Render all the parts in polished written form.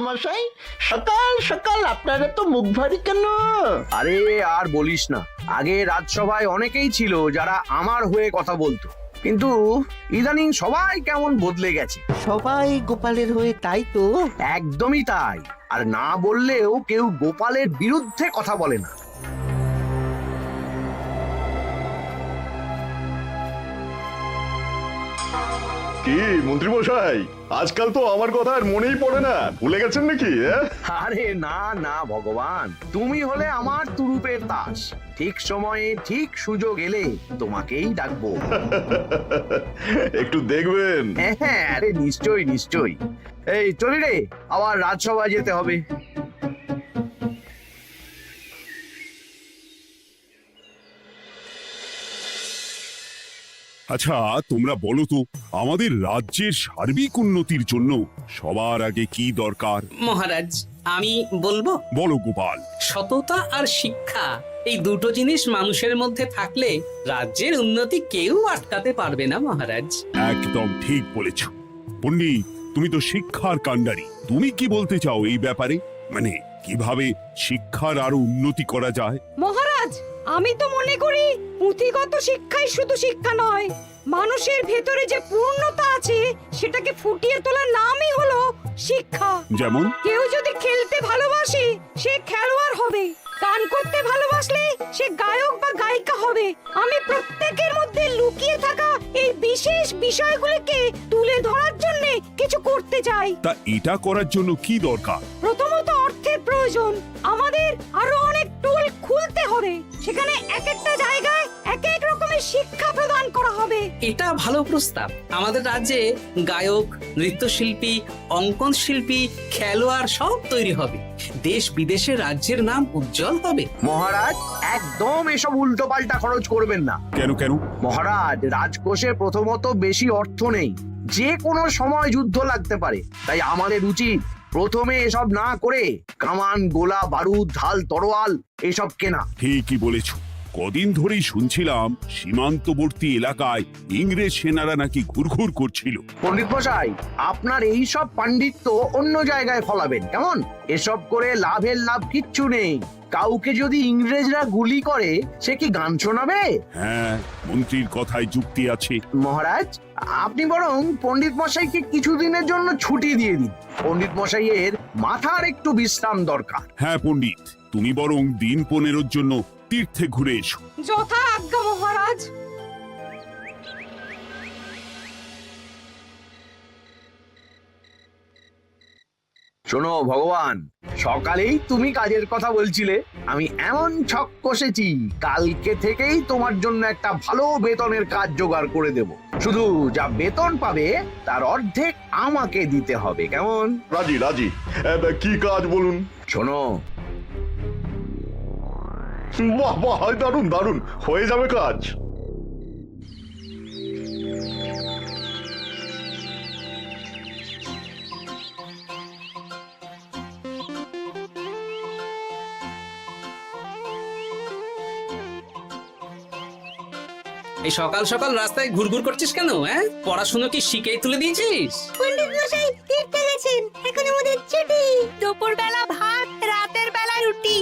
মশাই, সকাল সকাল আপনারা তো মুখ ভারী কেন? আরে আর বলিস না, আগে রাজসভায় অনেকেই ছিল যারা আমার হয়ে কথা বলতো, কিন্তু ইদানিং সবাই কেমন বদলে গেছে। সবাই গোপালের হয়ে, তাই তো? একদমই তাই। আর না বললেও কেউ গোপালের বিরুদ্ধে কথা বলে না। কি মন্ত্রী মশাই, আজকাল তো আমার কথা আর মনেই পড়ে না, ভুলে গেছেন নাকি? আরে না না ভগবান, তুমি হলে আমার তুরুপের তাস। ঠিক সময়ে ঠিক সুযোগ এলে তোমাকেই ডাকবো। একটু দেখবেন। হ্যাঁ, আরে নিশ্চয়ই নিশ্চয়ই। এই চলি রে, আবার রাজসভায় যেতে হবে। আচ্ছা, তোমরা বলো তো, আমাদের রাজ্যের সার্বিক উন্নতির জন্য সবার আগে কি দরকার? মহারাজ, আমি বলবো, বলো গোপাল। সততা আর শিক্ষা, এই দুটো জিনিস মানুষের মধ্যে থাকলে রাজ্যের উন্নতি কেউ আটকাতে পারবে না মহারাজ। একদম ঠিক বলেছ পণ্ডিত, তুমি তো শিক্ষার কাণ্ডারি। তুমি কি বলতে চাও এই ব্যাপারে? মানে কিভাবে শিক্ষার আরো উন্নতি করা যায়? মহারাজ, আমি তো মনে করি পুঁথিগত শিক্ষাই শুধু শিক্ষা নয়, মানুষের ভেতরে যে পূর্ণতা আছে সেটাকে ফুটিয়ে তোলার নামই হলো শিক্ষা। যেমন? কেউ যদি খেলতে ভালোবাসে সে খেলোয়াড় হবে, গান করতে ভালোবাসলে সে গায়ক বা গায়িকা হবে। আমি প্রত্যেকের মধ্যে লুকিয়ে থাকা এই বিশেষ বিষয়গুলিকে তুলে ধরার জন্য কিছু করতে চাই। তা এটা করার জন্য কি দরকার? প্রথমত অর্থের প্রয়োজন। আমাদের আরো অনেক টুল খুলতে হবে, সেখানে এক একটা জায়গায় এক এক রকমের শিক্ষা প্রদান করা হবে। এটা ভালো প্রস্তাব। আমাদের রাজ্যে গায়ক, নৃত্যশিল্পী, অঙ্কন শিল্পী, খেলোয়াড় সব তৈরি হবে। দেশ বিদেশে রাজ্যের নাম উজ্জ্বল হবে। মহারাজ, একদম এসব উল্টো পাল্টা খরচ করবেন না। কেন কেন? মহারাজ, রাজকোষে প্রথমত বেশি অর্থ নেই, যে কোনো সময় যুদ্ধ লাগতে পারে। তাই আমাদের উচিত প্রথমে এসব না করে কামান, গোলা বারুদ, ঢাল, তরোয়াল এসব কেনা। ঠিকই বলেছ। কদিন ধরেই শুনছিলাম সীমান্তবর্তী এলাকায় ইংরেজ সেনারা নাকি ঘুরঘুর করছিল। পণ্ডিত মশাই, আপনার এই সব পাণ্ডিত্য অন্য জায়গায় ফলাবেন কেমন? এসব করে লাভের লাভ কিচ্ছু নেই। কাউকে যদি ইংরেজরা গুলি করে সে কি গান শোনাবে? হ্যাঁ, মন্ত্রীর কথায় যুক্তি আছে। মহারাজ, আপনি বরং পণ্ডিত মশাইকে কিছুদিনের জন্য ছুটি দিয়ে দিন। পণ্ডিত মশাইয়ের মাথার একটু বিশ্রাম দরকার। হ্যাঁ পণ্ডিত, তুমি বরং দিন 15 জন্য তীর্থে ঘুরে এসো। যথা আজ্ঞা মহারাজ। শোনো ভগবান, সকালেই তুমি কাজের কথা বলছিলে, আমি এমন ছক কষেছি কালকে থেকেই তোমার জন্য একটা ভালো বেতনের কাজ জোগাড় করে দেব। শুধু যা বেতন পাবে তার অর্ধেক আমাকে দিতে হবে, কেমন? রাজি রাজি। কি কাজ বলুন? শোনো, বাহ বাহ, দারুণ দারুণ, হয়ে যাবে কাজ। এই সকাল সকাল রাস্তায় ঘুরঘুর করছিস কেন? হ্যাঁ, পড়াশুনো কি শিখেই তুলে দিয়েছিস? পণ্ডিত মশাই তীর্থে গেছেন, এখন আমাদের ছুটি। দুপুর বেলা ভাত, রাতের বেলা রুটি।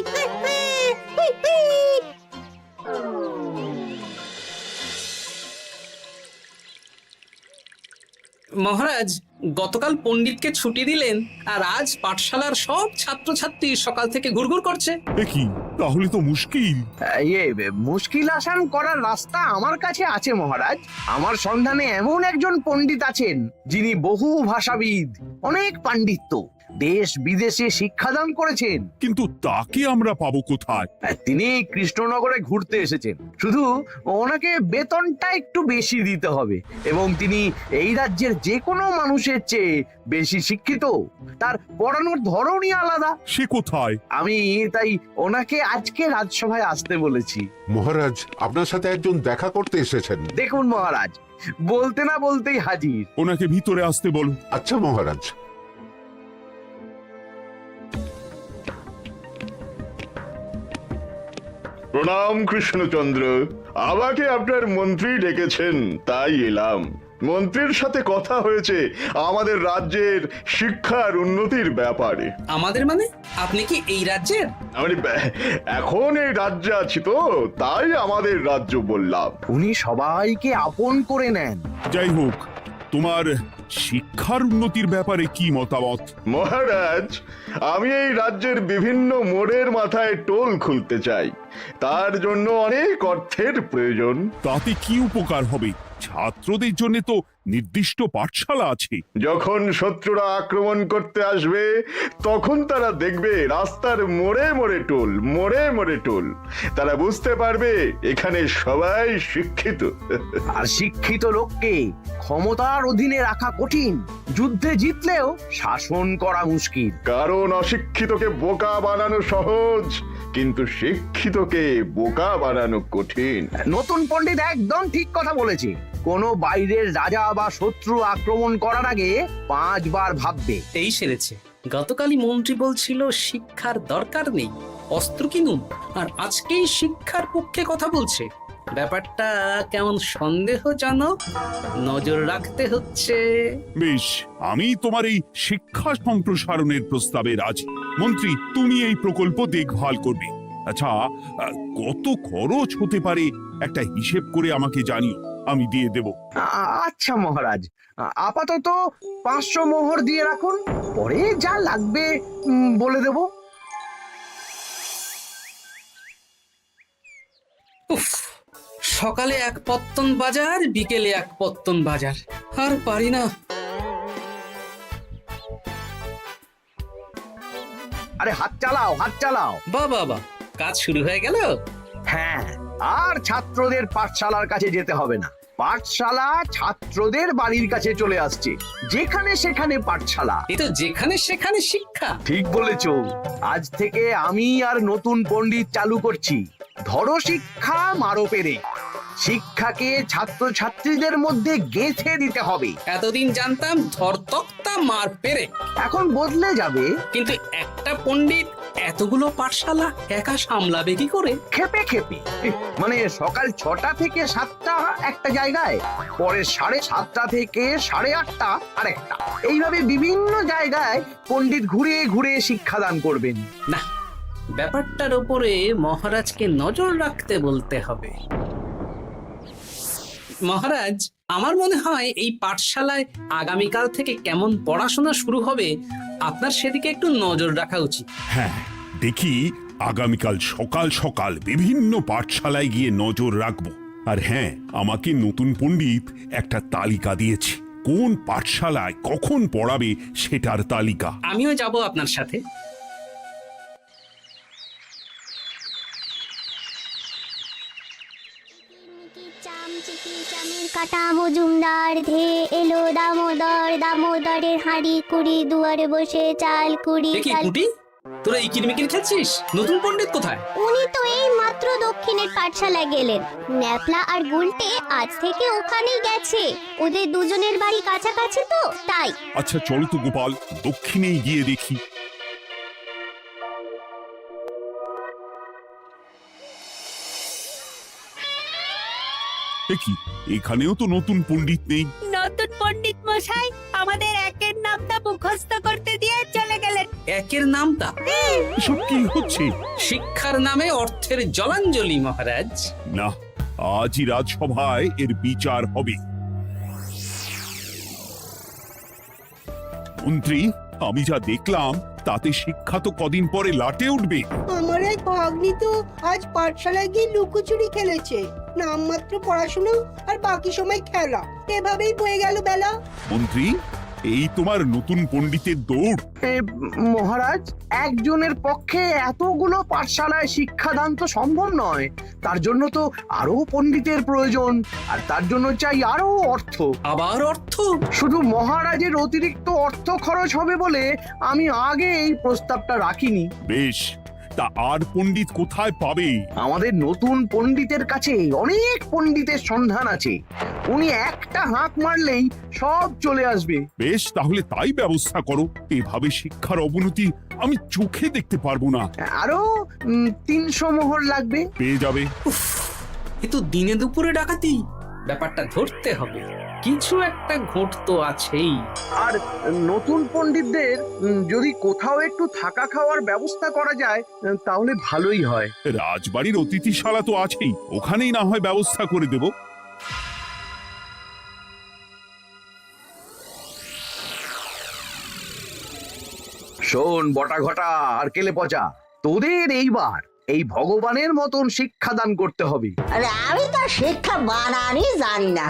মহারাজ, গতকাল পণ্ডিতকে ছুটি দিলেন আর আজ পাঠশালার সব ছাত্রছাত্রী সকাল থেকে ঘুরঘুর করছে। এ কি, তাহলে তো মুশকিল। মুশকিল আসান করার রাস্তা আমার কাছে আছে মহারাজ। আমার সন্ধানে এমন একজন পণ্ডিত আছেন যিনি বহু ভাষাবিদ, অনেক পাণ্ডিত্য, দেশ বিদেশে শিক্ষাদান করেছেন। কিন্তু তাকে আমরা পাবো কোথায়? তিনি কৃষ্ণনগরে ঘুরতে এসেছেন। শুধু ওনাকে বেতনটা একটু বেশি দিতে হবে, এবং তিনি এই রাজ্যের যে কোনো মানুষের চেয়ে বেশি শিক্ষিত। তার পড়ানোর ধরনই আলাদা। সে কোথায়? আমি তাই ওনাকে আজকে রাজসভায় আসতে বলেছি। মহারাজ, আপনার সাথে একজন দেখা করতে এসেছেন। দেখুন মহারাজ, বলতে না বলতেই হাজির। ওনাকে ভিতরে আসতে বলো। আচ্ছা মহারাজ। প্রণাম কৃষ্ণচন্দ্র, আমাকে আপনার মন্ত্রী ডেকেছেন, তাই এলাম। মন্ত্রীর সাথে কথা হয়েছে আমাদের রাজ্যের শিক্ষার উন্নতির ব্যাপারে। আমাদের মানে আপনি কি এই রাজ্যের? মানে এখন এই রাজ্যে আছি তো, তাই আমাদের রাজ্য বললাম। উনি সবাইকে আপন করে নেন। যাই হোক, তোমার শিক্ষার উন্নতির ব্যাপারে কি মতামত? মহারাজ, আমি এই রাজ্যের বিভিন্ন মোড়ের মাথায় টোল খুলতে চাই। তার জন্য অনেক অর্থের প্রয়োজন। তাতে কি উপকার হবে? ছাত্রদের জন্য তো নির্দিষ্ট পাঠশালা আছে। যখন শত্রুরা আক্রমণ করতে আসবে তখন তারা দেখবে রাস্তার মোড়ে মোড়ে টোল, মোড়ে মোড়ে টোল। তারা বুঝতে পারবে এখানে সবাই শিক্ষিত। আর শিক্ষিত লোককে ক্ষমতার অধীনে রাখা কঠিন, যুদ্ধে জিতলেও শাসন করা মুশকিল। কারণ অশিক্ষিতকে বোকা বানানো সহজ, কিন্তু শিক্ষিতকে বোকা বানানো কঠিন। নতুন পণ্ডিত একদম ঠিক কথা বলেছে। কোনো বাইরের রাজা বা শত্রু আক্রমণ করার আগে 5 বার ভাববে। এই সেরেছে। গতকালই মন্ত্রী বলছিল শিক্ষার দরকার নেই, অস্ত্র কিনুন, আর আজকেই শিক্ষার পক্ষে কথা বলছে। ব্যাপারটা কেমন সন্দেহজনক, নজর রাখতে হচ্ছে। বেশ, আমি তোমার এই শিক্ষা সম্প্রসারণের প্রস্তাবে রাজি। মন্ত্রী, তুমি এই প্রকল্প দেখভাল করবে। আচ্ছা, কত খরচ হতে পারে একটা হিসেব করে আমাকে জানিও, আমি দিয়ে দেব। আচ্ছা মহারাজ, আপাতত 500 মোহর দিয়ে রাখুন, পরে যা লাগবে বলে দেব। উফ, সকালে এক পত্তন বাজার, বিকেলে এক পত্তন বাজার, আর পারি না। আরে হাত চালাও, হাত চালাও। বাবা, কাজ শুরু হয়ে গেল। হ্যাঁ, আর ছাত্রদের পাঠশালার কাছে যেতে হবে না। পাঠশালা ছাত্রদের বাড়ির কাছে চলে আসছে। যেখানে সেখানে পাঠশালা। এই তো যেখানে সেখানে শিক্ষা। ঠিক বলেছো। আজ থেকে আমি আর নতুন পণ্ডিত চালু করছি। ধরো শিক্ষা, মারো পেরে। শিক্ষাকে ছাত্রছাত্রীদের মধ্যে গেঁথে দিতে হবে। এতদিন জানতাম ধরতক্তা মার পেরে, এখন বদলে যাবে। কিন্তু একটা পণ্ডিত এতগুলো পাঠশালা একা সামলাবে কি করে? খেপে খেপে। মানে সকাল 6টা থেকে 7টা একটা জায়গায়, পরে 7:30 থেকে 8:30 আরেকটা। এইভাবে বিভিন্ন জায়গায় পণ্ডিত ঘুরে ঘুরে শিক্ষাদান করবেন। না, ব্যাপারটার উপরে মহারাজকে নজর রাখতে বলতে হবে। মহারাজ, আমার মনে হয় এই পাঠশালায় আগামীকাল থেকে কেমন পড়াশোনা শুরু হবে, আপনার সেদিকে একটু নজর রাখা উচিত। হ্যাঁ, দেখি আগামীকাল সকাল সকাল বিভিন্ন পাঠশালায় গিয়ে নজর রাখবো। আর হ্যাঁ, আমাকে নতুন পণ্ডিত একটা তালিকা দিয়েছে, কোন পাঠশালায় কখন পড়াবে সেটার তালিকা। আমিও যাব আপনার সাথে। কাটা মজুমদার ধে এলো দামোদর, দামোদরের হাঁড়ি কুড়ি, দুয়ারে বসে চাল কুড়ি। দেখি কুটি, তোরা এই কিরমিকির খেলছিস? নতুন পণ্ডিত কোথায়? উনি তো এই মাত্র দক্ষিণের পাঠশালায় গেলেন। ন্যাপলা আর গুলটে আজ থেকে ওখানেই গেছে। ওদের দুজনের বাড়ি কাছাকাছি তো, তাই। আচ্ছা চলো তো গোপাল, দক্ষিণেই গিয়ে দেখি। দেখি এখানেও তো নতুন পণ্ডিত নেই। নতুন পণ্ডিত মশাই আমাদের একের নামটা মুখস্থ করতে দিয়ে চলে গেলেন। একের নামটা? এসব কি হচ্ছে? শিক্ষার নামে অর্থের জলাঞ্জলি মহারাজ। না, আজই রাজসভায় এর বিচার হবে। মন্ত্রী, আমি যা দেখলাম তাতে শিক্ষা তো কদিন পরে লাটে উঠবে। আমার এক ভাগ্নি তো আজ পাঠশালায় গিয়ে লুকোচুরি খেলেছে। নামমাত্র পড়াশোনা আর বাকি সময় খেলা, এভাবেই বয়ে গেল বেলা। মন্ত্রী, এই তোমার নতুন পণ্ডিতের দৌড়। মহারাজ, একজনের পক্ষে এতগুলো পাঠশালায় শিক্ষাদান তো সম্ভব নয়। তার জন্য তো আরো পণ্ডিতের প্রয়োজন, আর তার জন্য চাই আরো অর্থ। আবার অর্থ? শুধু মহারাজের অতিরিক্ত অর্থ খরচ হবে বলে আমি আগে এই প্রস্তাবটা রাখিনি। বেশ, তা আর পণ্ডিত কোথায় পাবে? আমাদের নতুন পণ্ডিতের কাছে অনেক পণ্ডিতের সন্ধান আছে। উনি একটা হাঁক মারলেই সব চলে আসবে। বেশ, তাহলে তাই ব্যবস্থা করো। এভাবে শিক্ষার অবনতি আমি চোখে দেখতে পারবো না। আরো 300 মোহর লাগবে। পেয়ে যাবে। এ তো দিনে দুপুরে ডাকাতি। ব্যাপারটা ধরতে হবে, কিছু একটা ঘোট তো আছেই। আর নতুন পণ্ডিতদের যদি কোথাও একটু থাকা খাওয়ার ব্যবস্থা করা যায় তাহলে ভালোই হয়। রাজবাড়ির অতিথিশালা তো আছেই, ওখানেই না হয় ব্যবস্থা করে দেব। শোন বটা ঘটা আর কেলে পচা, তোদের এইবার এই ভগবানের মতন শিক্ষাদান করতে হবে। আরে আমি তো শিক্ষা বানানই জানি না।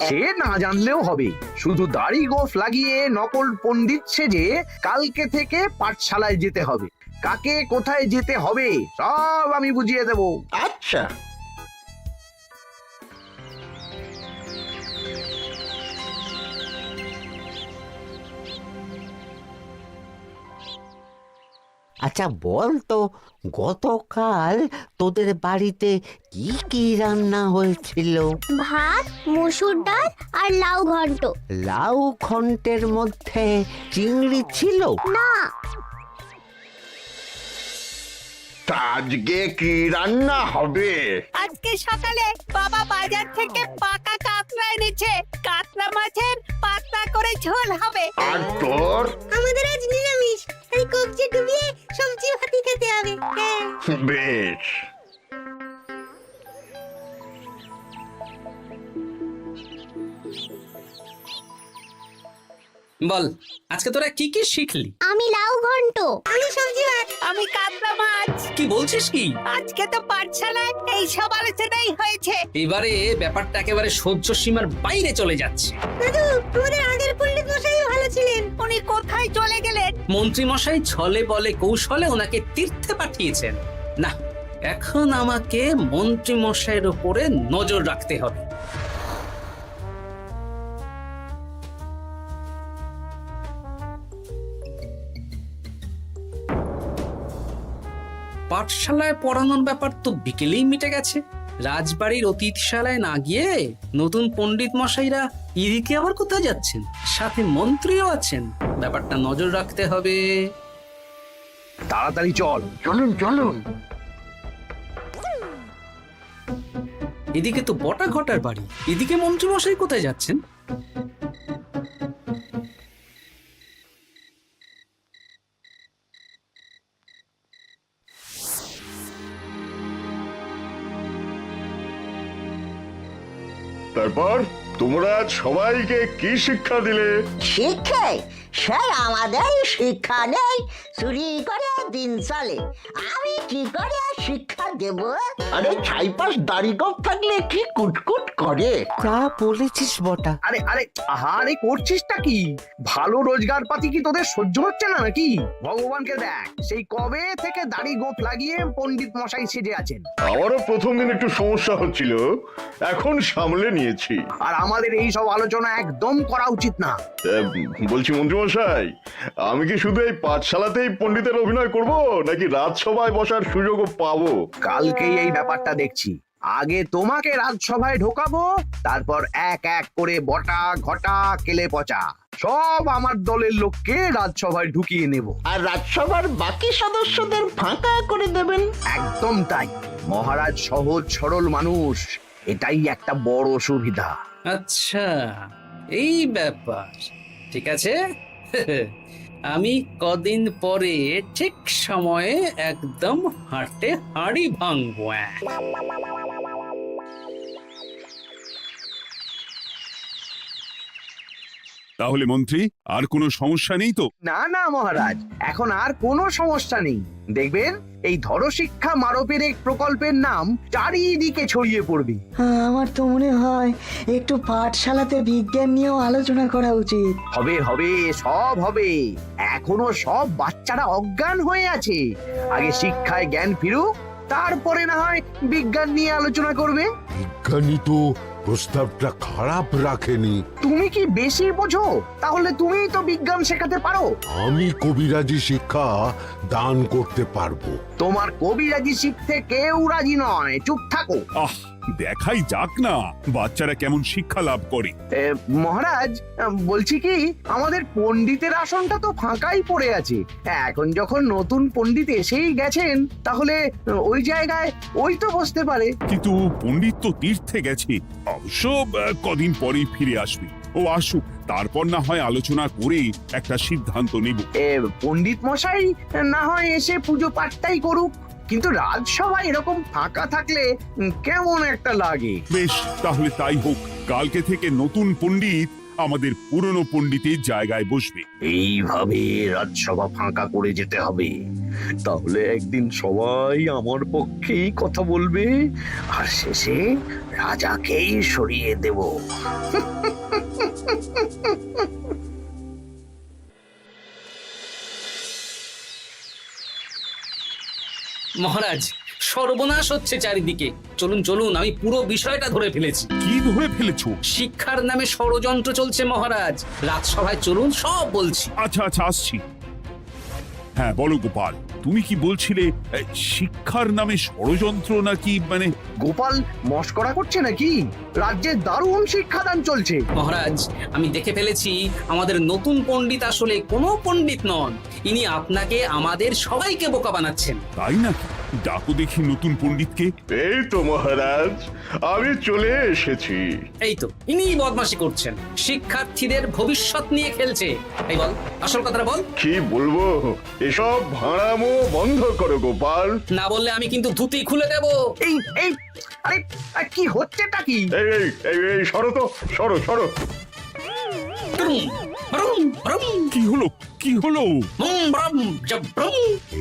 সে না জানলেও হবে, শুধু দাড়ি গোফ লাগিয়ে নকল পণ্ডিত সেজে কালকে থেকে পাঠশালায় যেতে হবে। কাকে কোথায় যেতে হবে সব আমি বুঝিয়ে দেব। আচ্ছা, আচ্ছা বল তো, গতকাল তোদের বাড়িতে কি কি রান্না হয়েছিল? ভাত, মসুর ডাল আর লাউ ঘন্ট। লাউ ঘন্টের মধ্যে চিংড়ি ছিল? না। তা আজকে কি রান্না হবে? আজকে সকালে বাবা বাজার থেকে পাকা কাতলা এনেছে, কাতলা মাছের পাতলা করে ঝোল হবে। আর তোর? আমাদের আজ নিরামিষ, এই কবজি ডুবিয়ে সবজি ভাতি খেতে হবে। বেশ। বল, আজকে তোরা কি কি শিখলি? আমি লাউ ঘন্ট। আমি সবজি ভাত। আমি কাতলা মাছ। কি বলছিস কি? আজকে তো পাঠশালায় এই সব আলোচনাই হয়েছে। এবারে ব্যাপারটা একেবারে সহ্য সীমার বাইরে চলে যাচ্ছে। দাদু, আমাদের আগের পণ্ডিত মশাই ভালো ছিলেন, উনি কোথায় চলে গেলেন? মন্ত্রী মশাই ছলে বলে কৌশলে ওনাকে তীর্থে পাঠিয়েছেন। না, এখন আমাকে মন্ত্রী মশাইয়ের উপরে নজর রাখতে হবে। পাঠশালায় পড়ানোর ব্যাপার তো বিকেলেই মিটে গেছে। রাজবাড়ির অতিথিশালায় না গিয়ে নতুন পণ্ডিত মশাইরা এদিকে আবার কোথায় যাচ্ছেন? সাথে মন্ত্রীও আছেন, ব্যাপারটা নজর রাখতে হবে। তাড়াতাড়ি চল। চলুন চলুন। এদিকে তো বটা ঘটার বাড়ি, এদিকে মন্ত্রী মশাই কোথায় যাচ্ছেন? তারপর তোমরা সবাইকে কি শিক্ষা দিলে? শিক্ষে স্যার আমাদের শিক্ষা নেই, চুরি করে দিন চলে। আমি কি করে শিক্ষা দেব? আরে ছাইপাশ দাড়ি গোঁফ থাকলে কি কুটকুট করে। তা বলেছিস বটা। আরে আরে আহারে করছিসটা কি? ভালো রোজগার পাতি কি তোদের সহ্য হচ্ছে না নাকি? ভগবানকে দেখ, সেই কবে থেকে দাড়ি গোঁফ লাগিয়ে পণ্ডিত মশাই সেজে আছেন। আমারও প্রথম দিন একটু সমস্যা হচ্ছিল, এখন সামলে নিয়েছি। আর আমাদের এই সব আলোচনা একদম করা উচিত না। বলছি মন্ত্রীমশাই, আমি কি শুধু এই পাঠশালাতেই পণ্ডিতের অভিনয় করব, নাকি রাজসভায় বসার সুযোগও পাবো? কালকেই এই ব্যাপারটা দেখছি। আগে তোমাকে রাজসভায় ঢোকাবো, তারপর এক এক করে বটা ঘটা কেলে পচা সব আমার দলের লোককে রাজসভায় ঢুকিয়ে নেব। আর রাজসভার বাকি সদস্যদের ফাঁকা করে দেবেন। একদম তাই। মহারাজ সহজ সরল মানুষ, এটাই একটা বড় সুবিধা। আচ্ছা, এই ব্যাপার। ঠিক আছে, আমি কদিন পরে ঠিক সময়ে একদম হাটে হাড়ি ভাঙবো। তাহলে মন্ত্রী, আর কোনো সমস্যা নেই তো? না না মহারাজ, এখন আর কোনো সমস্যা নেই। দেখবেন এই ধরশিক্ষা মারপের এক প্রকল্পের নাম চারিদিকে ছড়িয়ে পড়বে। আমার তো মনে হয় একটু পাঠশালাতে বিজ্ঞান নিয়েও আলোচনা করা উচিত। হবে হবে, সব হবে। এখনো সব বাচ্চারা অজ্ঞান হয়ে আছে। আগে শিক্ষায় জ্ঞান ফিরুক, তারপরে না হয় বিজ্ঞান নিয়ে আলোচনা করবে। বিজ্ঞানী তো প্রস্তাবটা খারাপ রাখেনি। তুমি কি বেশি বোঝো? তাহলে তুমিই তো বিজ্ঞান শেখাতে পারো। আমি কবিরাজি শিক্ষা দান করতে পারবো। তোমার কবিরাজি শিখতে কেউ রাজি নয়, চুপ থাকো। আহ, দেখাই যাক না বাচ্চারা কেমন শিক্ষা লাভ করে। মহারাজ, বলছি কি, আমাদের পণ্ডিতের আসনটা তো ফাঁকাই পড়ে আছে। এখন যখন নতুন পণ্ডিত এসেই গেছেন, তাহলে ওই জায়গায় ওই তো বসতে পারে। কিন্তু পণ্ডিত তো তীর্থে গেছে, অবশ্য কদিন পরেই ফিরে আসবে। ও আসুক, তারপর না হয় আলোচনা করে একটা সিদ্ধান্ত নেব। পণ্ডিত মশাই না হয় এসে পুজো পাঠটাই করুক, কিন্তু রাজসভা এরকম ফাঁকা থাকলে কেমন একটা লাগে। বেশ, তাহলে তাই হোক। কালকে থেকে নতুন পণ্ডিত আমাদের পুরনো পণ্ডিতের জায়গায় বসবে। এইভাবে রাজসভা ফাঁকা করে যেতে হবে, তাহলে একদিন সবাই আমার পক্ষেই কথা বলবে, আর শেষে রাজাকেই সরিয়ে দেব। মহারাজ, সর্বনাশ হচ্ছে চারিদিকে। চলুন চলুন, আমি পুরো বিষয়টা ধরে ফেলেছি। কি ধরে ফেলেছো? শিক্ষার নামে ষড়যন্ত্র চলছে মহারাজ। রাজসভায় চলুন, সব বলছি। আচ্ছা আচ্ছা, আসছি। হ্যাঁ বলো গোপাল, তুমি কি বলছিলে? শিক্ষার নামে ষড়যন্ত্র নাকি? মানে গোপাল মস্করা করছে নাকি? রাজ্যে দারুণ শিক্ষাদান চলছে। মহারাজ, আমি দেখে ফেলেছি আমাদের নতুন পণ্ডিত আসলে কোনো পণ্ডিত নন। ইনি আপনাকে, আমাদের সবাইকে বোকা বানাচ্ছেন। তাই নাকি? ডাকো দেখি নতুন পণ্ডিতকে। এই তো মহারাজ, আমি চলে এসেছি। এই তো, ইনি বদমাশি করছেন, শিক্ষার্থীদের ভবিষ্যৎ নিয়ে খেলছে। এই বল, আসল কথাটা বল। কি বলবো, এসব ভাড়ামো বন্ধ করো গোপাল। না বললে আমি কিন্তু ধুতি খুলে দেব। এই এই আরে কি হচ্ছেটা কি? এই এই এই এই সরো তো, সরো সরো। কি হলো? কি হলো?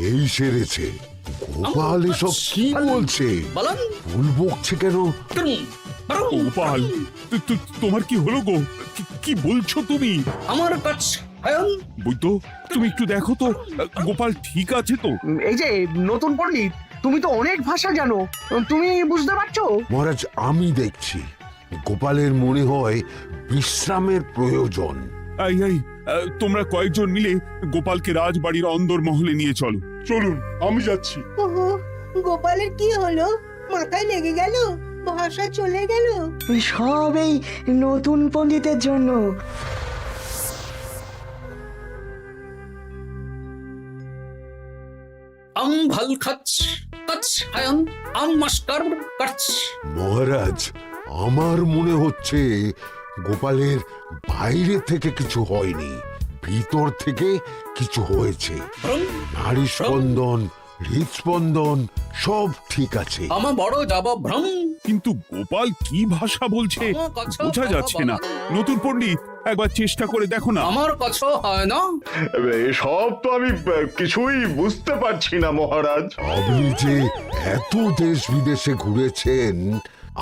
এই সেরেছে। গোপাল এসব কি বলছে? বলুন। ভুল বকছে কেন? গোপাল, তোমার কি হলো গো? কি বলছো তুমি? আমার কাছে বৈদ্য, তুমি একটু দেখো তো গোপাল ঠিক আছে তো? এই যে নতুন পণ্ডিত, তুমি তো অনেক ভাষা জানো, তুমি বুঝতে পারছো? মহারাজ, আমি দেখছি গোপালের মনে হয় বিশ্রামের প্রয়োজন। এই এই, তোমরা কয়েকজন মিলে গোপালকে রাজবাড়ির অন্দর মহলে নিয়ে চলো। চলুন, আমি যাচ্ছি। ওহো, গোপালের কি হলো? মাথায় লেগে গেল? ভাষা চলে গেল? সব এই নতুন পণ্ডিতের জন্য। ভাল খাচ কাচ হায়ন মাস্টার কাচ। মহারাজ, আমার মনে হচ্ছে গোপালের বাইরে থেকে কিছু হয়নি, ভিতর থেকে কিছু হয়েছে। নারী স্পন্দন, হৃদস্পন্দন সব ঠিক আছে। আমার বড় যাব ভ্রম। কিন্তু গোপাল কি ভাষা বলছে বোঝা যাচ্ছে না। নতুন পণ্ডিত, একবার চেষ্টা করে দেখো না। আমার কথা হয় না। সব তো আমি কিছুই বুঝতে পারছি না মহারাজ। আপনি যে এত দেশ বিদেশে ঘুরেছেন,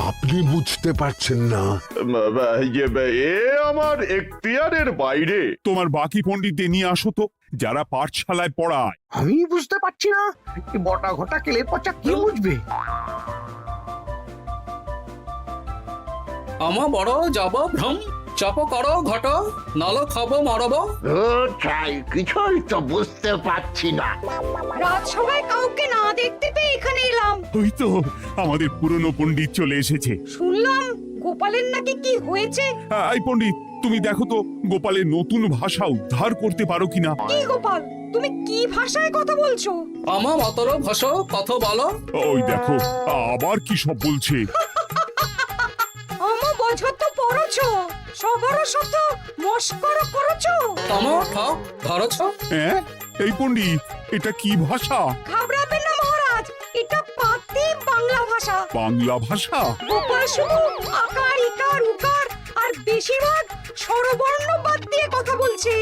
আপনি বুঝতে পারছেন না? এ আমার এখতিয়ারের বাইরে। তোমার বাকি পণ্ডিতদের নিয়ে আসো তো, যারা পাঠশালায় পড়ায়। আমি বুঝতে পারছি না, বটা ঘটা কেলে পচা কি বুঝবে? আমার বড় যাব ভ্রম। চপ করো ঘট, নল খাব মরব। কিছুই তো বুঝতে পারছি না। রাজসভায় কাউকে না দেখতে পেয়ে এখানে এলাম। ওই তো আমাদের পুরনো পণ্ডিত চলে এসেছে। শুনলাম গোপালের নাকি কি হয়েছে। এই পণ্ডিত, তুমি দেখো তো গোপালের নতুন ভাষা উদ্ধার করতে পারো কিনা। কি গোপাল, তুমি কি ভাষায় কথা বলছো? আমার মতর ভাষা কথা বলো। ওই দেখো আবার কি সব বলছে। আমো বোঝো তো পড়ছো, সবার সাথে মস্করা করছো। তমো ঠক ধরছ। হ্যাঁ, এই পণ্ডিত, এটা কি ভাষা? ঘাবড়াবেন না মহারাজ, এটা পাতি বাংলা ভাষা। বাংলা ভাষা? গোপাল শুধু আকার ইকার উকার আর বেশিরভাগ স্বরবর্ণ বাদ দিয়ে কথা বলছে।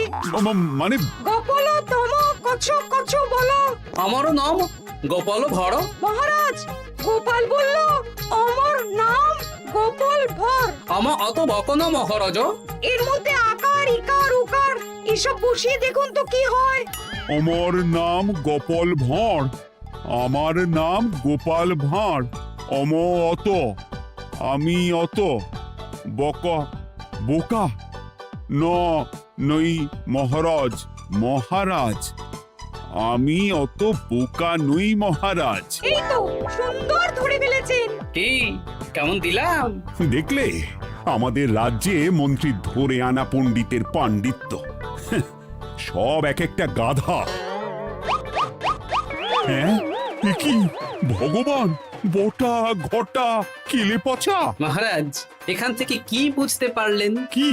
মানে গোপাল তম কছ কছ বলো। আমার নাম গোপাল ভর। মহারাজ, গোপাল বলল আমার নাম গোপাল ভর। আমার অত বকনা মহারাজ। এর মধ্যে আকার ইকার উকার এসব বসিয়ে দেখুন তো কি হয়। আমার নাম গোপাল ভাঁড়। আমার নাম গোপাল ভাঁড়। অত, আমি অত, বকা বোকা, নই মহারাজ। মহারাজ আমি অত বোকা নই মহারাজ। এই তো সুন্দর ধরে ফেলেছেন। কি কেমন দিলাম? দেখলে আমাদের রাজ্যে মন্ত্রী ধরে আনা পণ্ডিতের পাণ্ডিত্য। সব এক একটা গাধা। হ্যাঁ এ কি ভগবান, বটা ঘটা কেলে পচা। মহারাজ, এখান থেকে কি বুঝতে পারলেন? কি?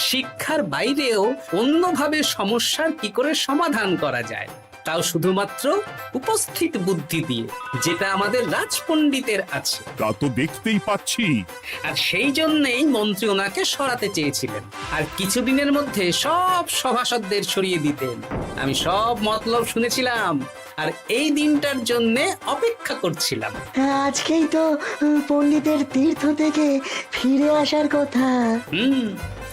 শিক্ষার বাইরেও অন্যভাবে সমস্যার কি করে সমাধান করা যায়, তাও শুধুমাত্র উপস্থিত বুদ্ধি দিয়ে, যেটা আমাদের রাজপণ্ডিতের আছে। তা তো দেখতেই পাচ্ছি। আর সেই জন্যেই মন্ত্রী ওনাকে সরাতে চেয়েছিলেন, আর কিছুদিনের মধ্যে সব সভাসদদের সরিয়ে দিতেন। আমি সব মতলব শুনেছিলাম, আর এই দিনটার জন্যে অপেক্ষা করছিলাম। আজকেই তো পণ্ডিতের তীর্থ থেকে ফিরে আসার কথা।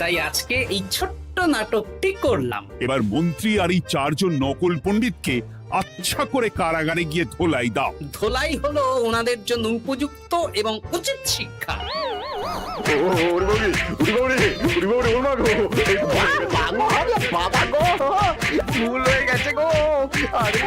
তাই আজকে এই ছোট্ট নাটকটি করলাম। এবার মন্ত্রী আর এই 4 জন নকল পণ্ডিতকে আচ্ছা করে কারাগারে গিয়ে ধোলাই দাও। ধোলাই হলো ওনাদের জন্য উপযুক্ত এবং উচিত শিক্ষা। বাবা গো, ভুল হয়ে গেছে গো। আরে